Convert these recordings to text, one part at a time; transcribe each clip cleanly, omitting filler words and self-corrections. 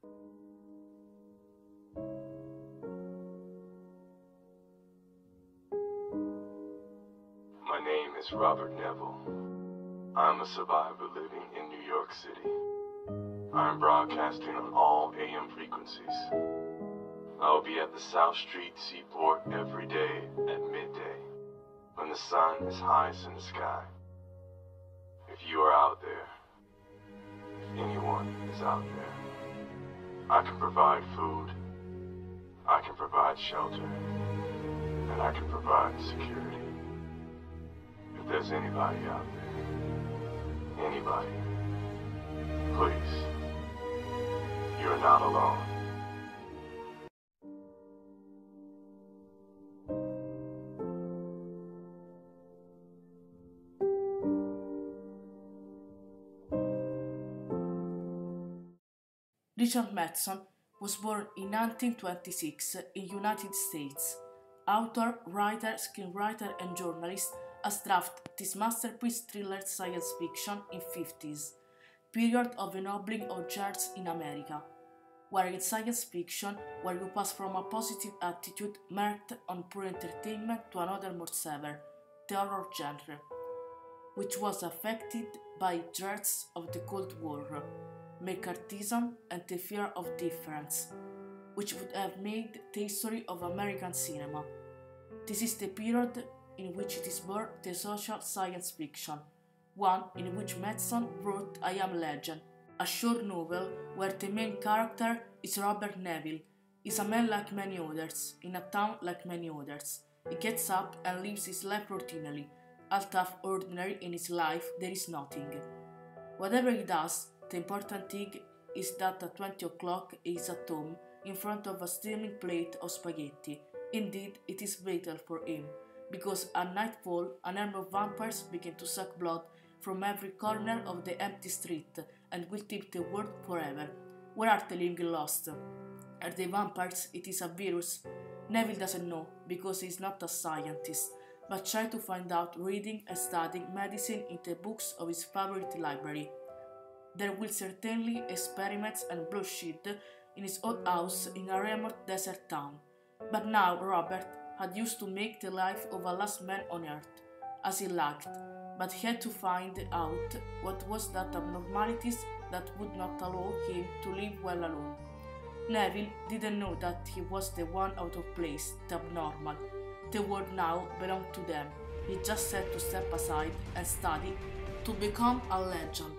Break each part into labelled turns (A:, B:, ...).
A: My name is Robert Neville. I'm a survivor living in New York City. I'm broadcasting on all AM frequencies. I'll be at the South Street Seaport every day at midday, when the sun is highest in the sky. If you are out there, if anyone is out there, I can provide food, I can provide shelter, and I can provide security. If there's anybody out there, anybody, please, you're not alone.
B: Richard Matheson was born in 1926 in United States. Author, writer, screenwriter and journalist, has drafted this masterpiece thriller science fiction in 50s, period of ennobling of genres in America, where in science fiction, where you pass from a positive attitude marked on pure entertainment to another more severe, the horror genre, which was affected by threats of the Cold War, McCarthyism and the fear of difference, which would have made the history of American cinema. This is the period in which it is born the social science fiction, one in which Matheson wrote I Am Legend, a short novel where the main character is Robert Neville. He's a man like many others, in a town like many others. He gets up and lives his life routinely. Although ordinary in his life, there is nothing. Whatever he does, the important thing is that at 20 o'clock he is at home, in front of a steaming plate of spaghetti. Indeed, it is fatal for him, because at nightfall an army of vampires begin to suck blood from every corner of the empty street and will keep the world forever. Where are the living lost? Are they vampires? It is a virus? Neville doesn't know, because he is not a scientist, but tries to find out reading and studying medicine in the books of his favorite library. There will certainly experiments and bloodshed in his old house in a remote desert town. But now Robert had used to make the life of a last man on earth, as he liked, but he had to find out what was that abnormalities that would not allow him to live well alone. Neville didn't know that he was the one out of place, the abnormal. The world now belonged to them. He just had to step aside and study to become a legend.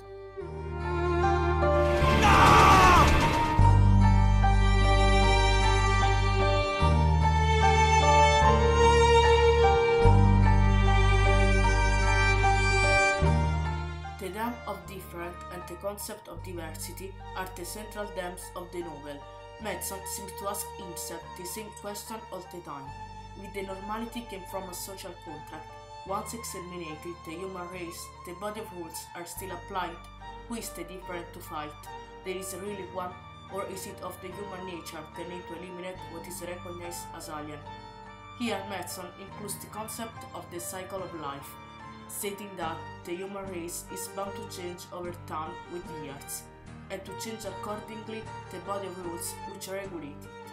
B: The theme of different and the concept of diversity are the central themes of the novel. Matheson seems to ask himself the same question all the time. With the normality came from a social contract. Once exterminated the human race, the body of rules are still applied. Who is the different to fight? There is really one, or is it of the human nature the need to eliminate what is recognized as alien? Here Matheson includes the concept of the cycle of life, stating that the human race is bound to change over time with years, and to change accordingly the body of rules which regulate it.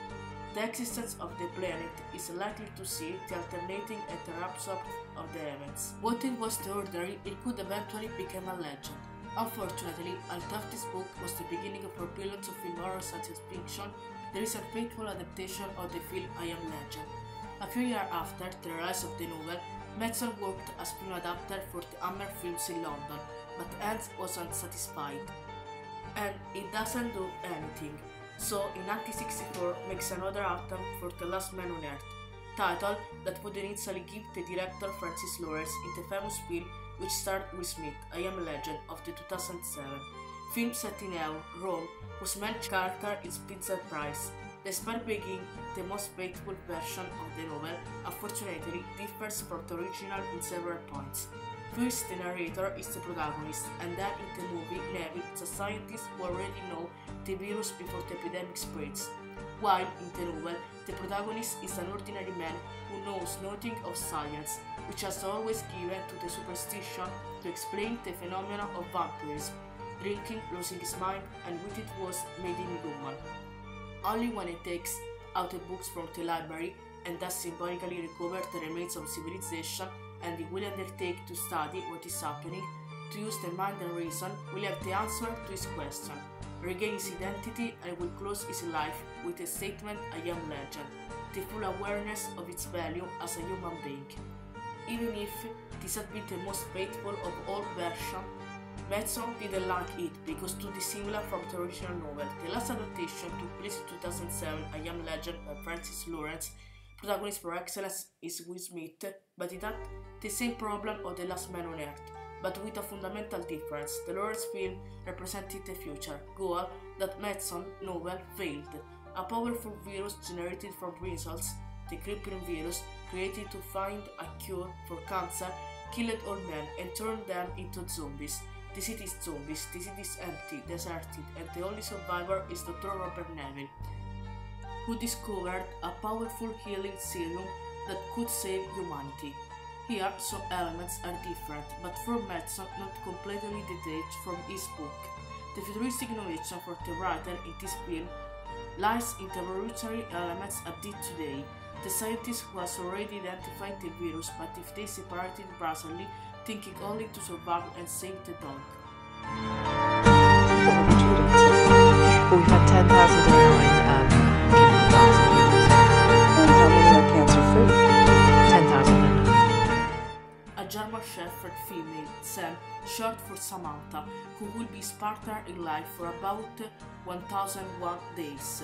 B: The existence of the planet is likely to see the alternating interruption of the events. What it was the ordinary, it could eventually become a legend. Unfortunately, although this book was the beginning for billions of film horror science fiction, there is a faithful adaptation of the film I Am Legend. A few years after the rise of the novel, Matheson worked as film adapter for the Hammer Films in London, but Hans wasn't satisfied. And he doesn't do anything. So in 1964 makes another attempt for The Last Man on Earth, title that would initially give the director Francis Lawrence in the famous film which starred Will Smith, I Am Legend, of the 2007. Film set in hell, Rome, whose main character is Vincent Price. Despite being the most faithful version of the novel, unfortunately differs from the original in several points. First, the narrator is the protagonist, and then in the movie, Neville is a scientist who already knows the virus before the epidemic spreads, while in the novel, the protagonist is an ordinary man who knows nothing of science, which has always given to the superstition to explain the phenomena of vampirism. drinking, losing his mind, and what it was made him human. Only when he takes out the books from the library and thus symbolically recover the remains of civilization, and he will undertake to study what is happening, to use the mind and reason, will have the answer to his question, regain his identity, and will close his life with a statement, "I am legend," the full awareness of its value as a human being. Even if this had been the most faithful of all versions, Madsen didn't like it because too dissimilar from the original novel. The last adaptation took place in 2007, I Am Legend by Francis Lawrence. Protagonist for excellence is Will Smith, but it had the same problem of The Last Man on Earth, but with a fundamental difference. The Lawrence film represented the future goal that Madsen novel failed. A powerful virus generated from brain cells, the crippling virus, created to find a cure for cancer, killed all men and turned them into zombies. The city is zombies, the city is empty, deserted, and the only survivor is Dr. Robert Neville, who discovered a powerful healing serum that could save humanity. Here, some elements are different, but for Madsen not completely detached from his book. The futuristic innovation for the writer in this film lies in the revolutionary elements at it today. The scientist who has already identified the virus, but if they separated brazenly, thinking only to survive and save the dog.
C: Well, we've had 10,009 clinical trials in humans.
D: And how many are cancer-free?
C: 10,009.
B: A German Shepherd female, Sam, short for Samantha, who will be his partner in life for about 1001 days.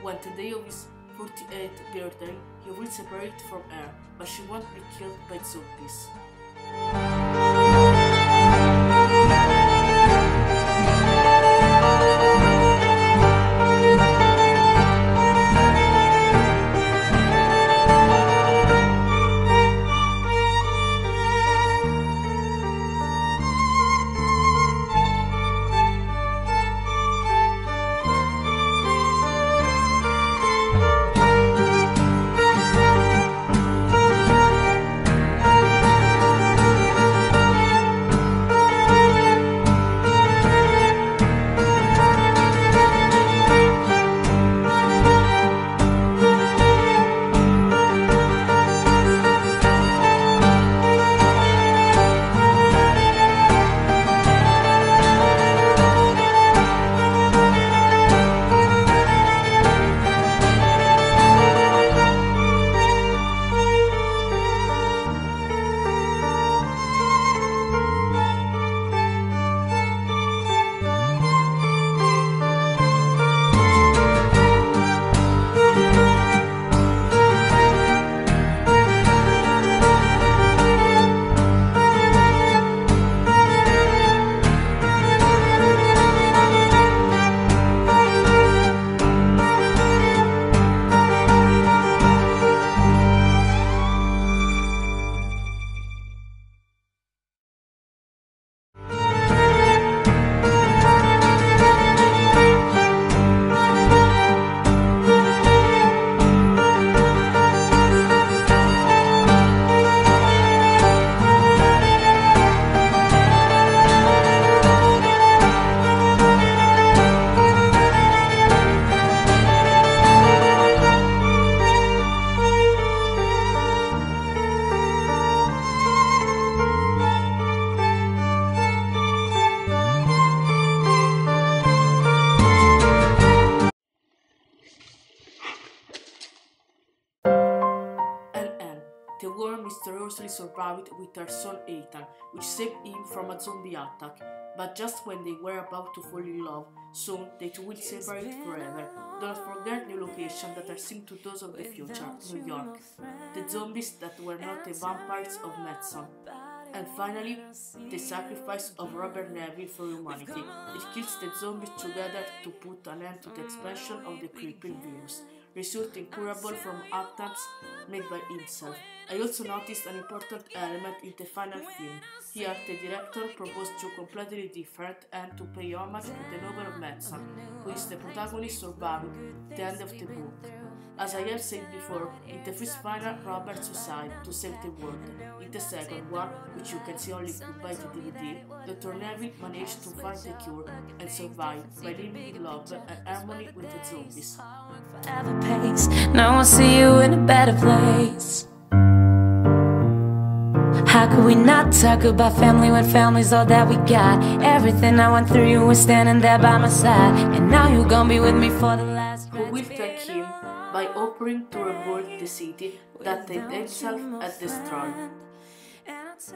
B: When the day of his 48th birthday, he will separate from her, but she won't be killed by zombies. Mysteriously survived with her son Ethan, which saved him from a zombie attack. But just when they were about to fall in love, soon they two will separate forever. Do not forget the locations that are similar to those of the future, New York. The zombies that were not the vampires of Madsen. And finally, the sacrifice of Robert Neville for humanity. It kills the zombies together to put an end to the expansion of the crippling virus, resulting incurable from attempts made by himself. I also noticed an important element in the final film. Here, the director proposed two completely different and to pay homage to the novel of Madsen. who is the protagonist, survived the end of the book. As I have said before, in the first final, Robert suicides to save the world. In the second one, which you can see only if you buy the DVD, Dr. Neville managed to find the cure and survive by living in love and harmony with the zombies.
E: Now I see you in a better place. How could we not talk about family when family's all that we got? Everything I went through, you were standing there by my side, and now you gon' be with me for the last.
B: Who will thank him by offering to rebuild the city that they themselves had destroyed.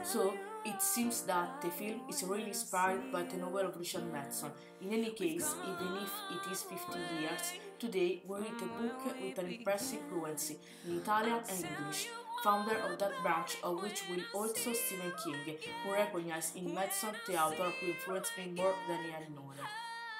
B: So, it seems that the film is really inspired by the novel of Richard Matheson. In any case, even if it is 15 years, today we read a book with an impressive fluency in Italian and English, founder of that branch of which will also Stephen King, who recognized in Matheson the author who influenced me more than any other.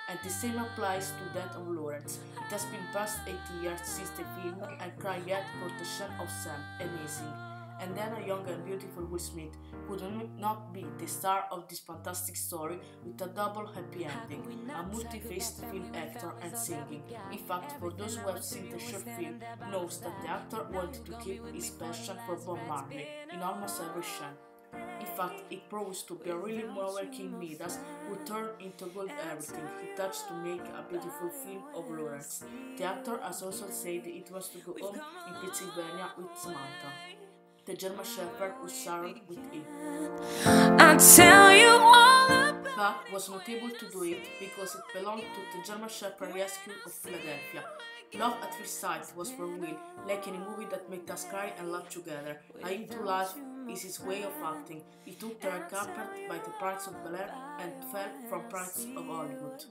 B: And the same applies to that of Lawrence. It has been past 8 years since the film, and cry yet for the Son of Sam, amazing. And then a young and beautiful Will Smith could not be the star of this fantastic story with a double happy ending, a multi-faced film actor and singing. In fact, for those who have seen the short film, knows that the actor wanted to keep his passion for Bob Marley in almost every shot. In fact, it proves to be a really Moral King Midas who turned into gold everything he touched to make a beautiful film of Lawrence. The actor has also said it was to go home in Pennsylvania with Samantha, the German Shepherd who shared with him.
E: I'll tell you all about.
B: But was not able to do it because it belonged to the German Shepherd Rescue of Philadelphia. Love at First Sight was for Will, like any movie that made us cry and laugh together. A Hymn to Life is his way of acting. He took the red carpet by the Prince of Bel-Air and fell from Prince of Hollywood.